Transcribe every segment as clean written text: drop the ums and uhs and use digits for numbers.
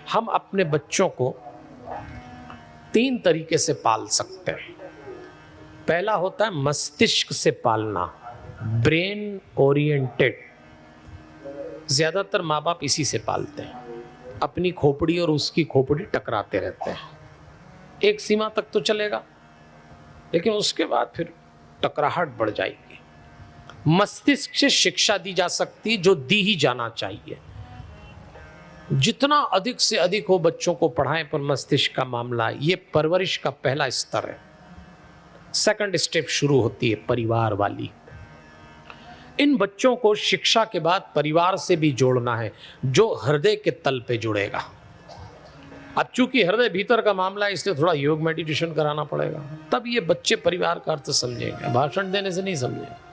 हम अपने बच्चों को 3 तरीके से पाल सकते हैं। पहला होता है मस्तिष्क से पालना, ब्रेन ओरिएंटेड। ज्यादातर माँ बाप इसी से पालते हैं, अपनी खोपड़ी और उसकी खोपड़ी टकराते रहते हैं। एक सीमा तक तो चलेगा, लेकिन उसके बाद फिर टकराहट बढ़ जाएगी। मस्तिष्क से शिक्षा दी जा सकती, जो दी ही जाना चाहिए। जितना अधिक से अधिक हो बच्चों को पढ़ाएं, पर मस्तिष्क का मामला, ये परवरिश का पहला स्तर है। सेकंड स्टेप शुरू होती है परिवार वाली। इन बच्चों को शिक्षा के बाद परिवार से भी जोड़ना है, जो हृदय के तल पे जुड़ेगा। अब चूंकि हृदय भीतर का मामला है, इसलिए थोड़ा योग मेडिटेशन कराना पड़ेगा, तब ये बच्चे परिवार का अर्थ समझेंगे, भाषण देने से नहीं समझेंगे।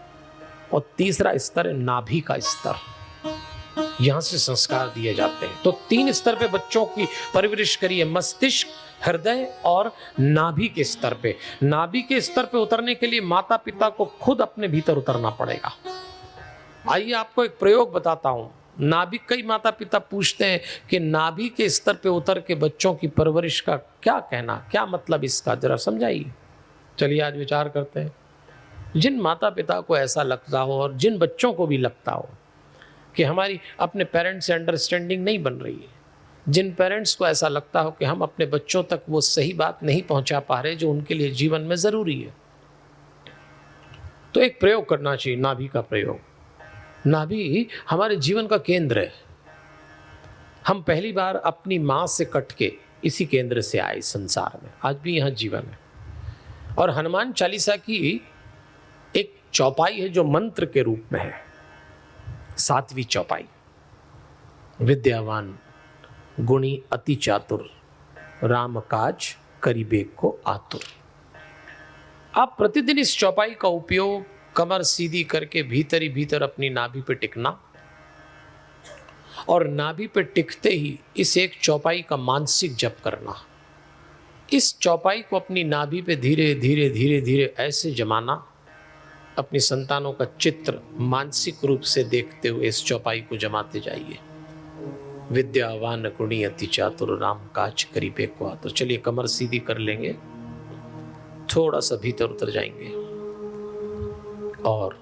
और तीसरा स्तर है नाभि का स्तर, यहां से संस्कार दिए जाते हैं। तो 3 स्तर पे बच्चों की परवरिश करिए, मस्तिष्क, हृदय और नाभि के स्तर पे। नाभि के स्तर पे उतरने के लिए माता पिता को खुद अपने भीतर उतरना पड़ेगा। आइए आपको एक प्रयोग बताता हूं। नाभि, कई माता पिता पूछते हैं कि नाभि के स्तर पे उतर के बच्चों की परवरिश का क्या कहना, क्या मतलब इसका, जरा समझाइए। चलिए आज विचार करते हैं। जिन माता पिता को ऐसा लगता हो और जिन बच्चों को भी लगता हो कि हमारी अपने पेरेंट्स से अंडरस्टैंडिंग नहीं बन रही है, जिन पेरेंट्स को ऐसा लगता हो कि हम अपने बच्चों तक वो सही बात नहीं पहुंचा पा रहे जो उनके लिए जीवन में जरूरी है, तो एक प्रयोग करना चाहिए, नाभि का प्रयोग। नाभि हमारे जीवन का केंद्र है। हम पहली बार अपनी मां से कट के इसी केंद्र से आए संसार में, आज भी यहां जीवन है। और हनुमान चालीसा की एक चौपाई है जो मंत्र के रूप में है, 7वीं चौपाई। विद्यावान गुणी अति चातुर, राम काज करिबे को आतुर। आप प्रतिदिन इस चौपाई का उपयोग कमर सीधी करके भीतर ही भीतर अपनी नाभि पे टिकना, और नाभि पे टिकते ही इस एक चौपाई का मानसिक जप करना। इस चौपाई को अपनी नाभि पे धीरे धीरे धीरे धीरे ऐसे जमाना, अपनी संतानों का चित्र मानसिक रूप से देखते हुए इस चौपाई को जमाते जाइए। विद्यावान गुणी अति चातुर, राम काज करिबे को आतुर। चलिए कमर सीधी कर लेंगे, थोड़ा सा भीतर उतर जाएंगे और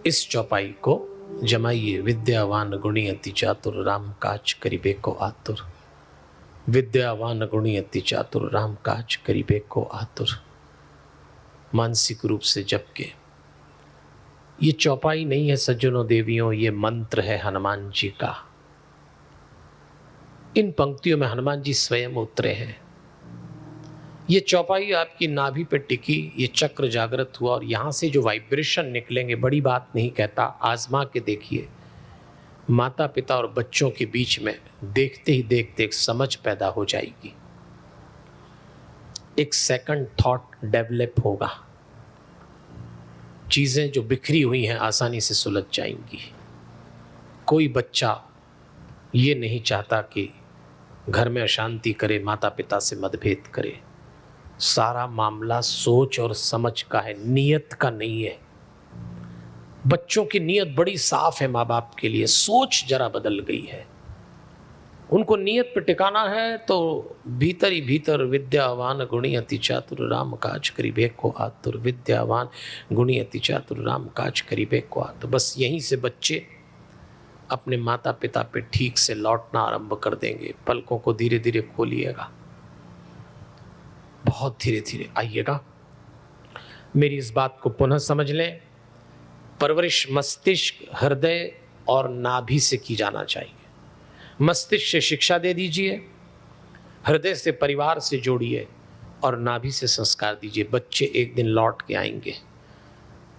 इस चौपाई को जमाइए। विद्यावान गुणी अति चातुर, राम काज करिबे को आतुर। विद्यावान गुणी अति चातुर, राम काज करिबे को आतुर। मानसिक रूप से जप के। ये चौपाई नहीं है सज्जनों देवियों, ये मंत्र है हनुमान जी का। इन पंक्तियों में हनुमान जी स्वयं उतरे हैं। ये चौपाई आपकी नाभि पे टिकी, ये चक्र जागृत हुआ, और यहां से जो वाइब्रेशन निकलेंगे, बड़ी बात नहीं कहता, आजमा के देखिए। माता पिता और बच्चों के बीच में देखते ही देखते एक समझ पैदा हो जाएगी, एक सेकंड थॉट डेवलप होगा। चीजें जो बिखरी हुई हैं आसानी से सुलझ जाएंगी। कोई बच्चा ये नहीं चाहता कि घर में अशांति करे, माता पिता से मतभेद करे। सारा मामला सोच और समझ का है, नियत का नहीं है। बच्चों की नियत बड़ी साफ है, माँ बाप के लिए सोच जरा बदल गई है। उनको नियत पे टिकाना है तो भीतर ही भीतर विद्यावान गुणी अति चातुर, राम काज करिबे को आतुर। विद्यावान गुणी अति चातुर, राम काज करिबे को आतुर। बस यहीं से बच्चे अपने माता पिता पे ठीक से लौटना आरंभ कर देंगे। पलकों को धीरे धीरे खोलिएगा, बहुत धीरे धीरे आइएगा। मेरी इस बात को पुनः समझ लें। परवरिश मस्तिष्क, हृदय और नाभि से की जाना चाहिए। मस्तिष्क से शिक्षा दे दीजिए, हृदय से परिवार से जोड़िए, और नाभि से संस्कार दीजिए। बच्चे एक दिन लौट के आएंगे।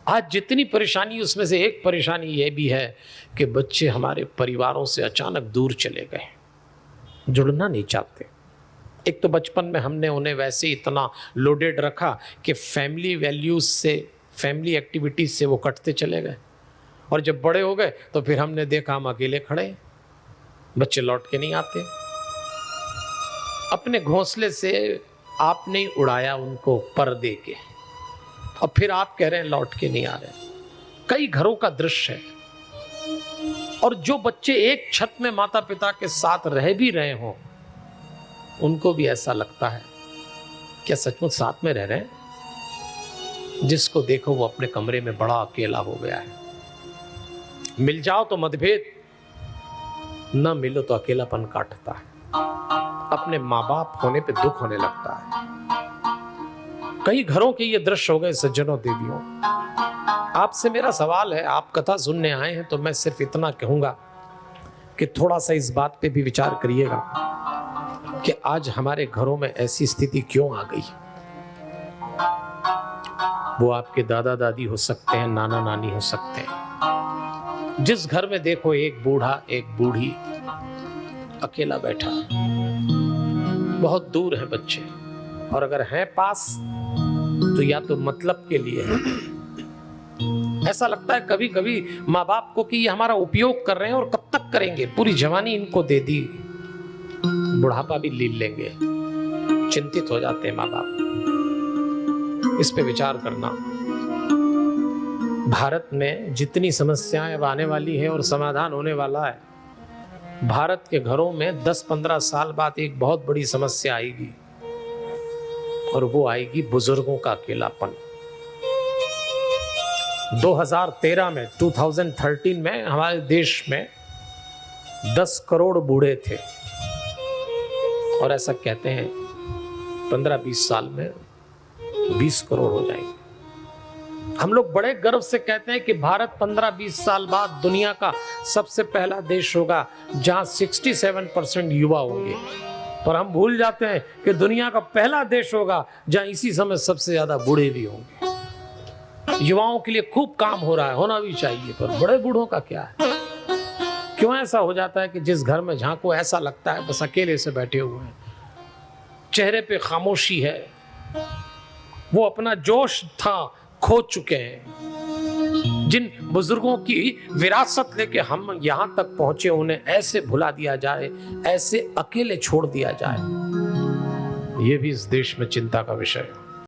आज जितनी परेशानी, उसमें से एक परेशानी यह भी है कि बच्चे हमारे परिवारों से अचानक दूर चले गए, जुड़ना नहीं चाहते। एक तो बचपन में हमने उन्हें वैसे इतना लोडेड रखा कि फैमिली वैल्यूज से, फैमिली एक्टिविटीज से वो कटते चले गए, और जब बड़े हो गए तो फिर हमने देखा हम अकेले खड़े हैं, बच्चे लौट के नहीं आते। अपने घोंसले से आपने उड़ाया उनको पर दे के, और फिर आप कह रहे हैं लौट के नहीं आ रहे। कई घरों का दृश्य है। और जो बच्चे एक छत में माता पिता के साथ रह भी रहे हों, उनको भी ऐसा लगता है क्या सचमुच साथ में रह रहे हैं? जिसको देखो वो अपने कमरे में बड़ा अकेला हो गया है। मिल जाओ तो मतभेद, न मिलो तो अकेलापन काटता है। अपने माँ बाप होने पे दुख होने लगता है। कई घरों के ये दृश्य हो गए सज्जनों देवियों। आपसे मेरा सवाल है, आप कथा सुनने आए हैं तो मैं सिर्फ इतना कहूंगा कि थोड़ा सा इस बात पे भी विचार करिएगा कि आज हमारे घरों में ऐसी स्थिति क्यों आ गई। वो आपके दादा दादी हो सकते हैं, नाना नानी हो सकते हैं। जिस घर में देखो एक बूढ़ा एक बूढ़ी अकेला बैठा, बहुत दूर है बच्चे, और अगर हैं पास तो या तो मतलब के लिए है। ऐसा लगता है कभी कभी माँ बाप को कि ये हमारा उपयोग कर रहे हैं और कब तक करेंगे, पूरी जवानी इनको दे दी, बुढ़ापा भी ले लेंगे। चिंतित हो जाते हैं माँ बाप। इस पे विचार करना। भारत में जितनी समस्याएं अब आने वाली है और समाधान होने वाला है, भारत के घरों में 10-15 साल बाद एक बहुत बड़ी समस्या आएगी, और वो आएगी बुजुर्गों का अकेलापन। 2013 में 2013 में हमारे देश में 10 करोड़ बूढ़े थे, और ऐसा कहते हैं 15-20 साल में 20 करोड़ हो जाएंगे। हम लोग बड़े गर्व से कहते हैं कि भारत 15-20 साल बाद दुनिया का सबसे पहला देश होगा जहां 67% युवा होंगे, पर हम भूल जाते हैं कि दुनिया का पहला देश होगा जहां इसी समय सबसे ज्यादा बूढ़े भी होंगे। युवाओं के लिए खूब काम हो रहा है, होना भी चाहिए, पर बड़े बूढ़ों का क्या है? क्यों ऐसा हो जाता है कि जिस घर में झांको ऐसा लगता है बस अकेले से बैठे हुए हैं, चेहरे पे खामोशी है, वो अपना जोश था खो चुके हैं। जिन बुजुर्गों की विरासत लेके हम यहां तक पहुंचे, उन्हें ऐसे भुला दिया जाए, ऐसे अकेले छोड़ दिया जाए, ये भी इस देश में चिंता का विषय है।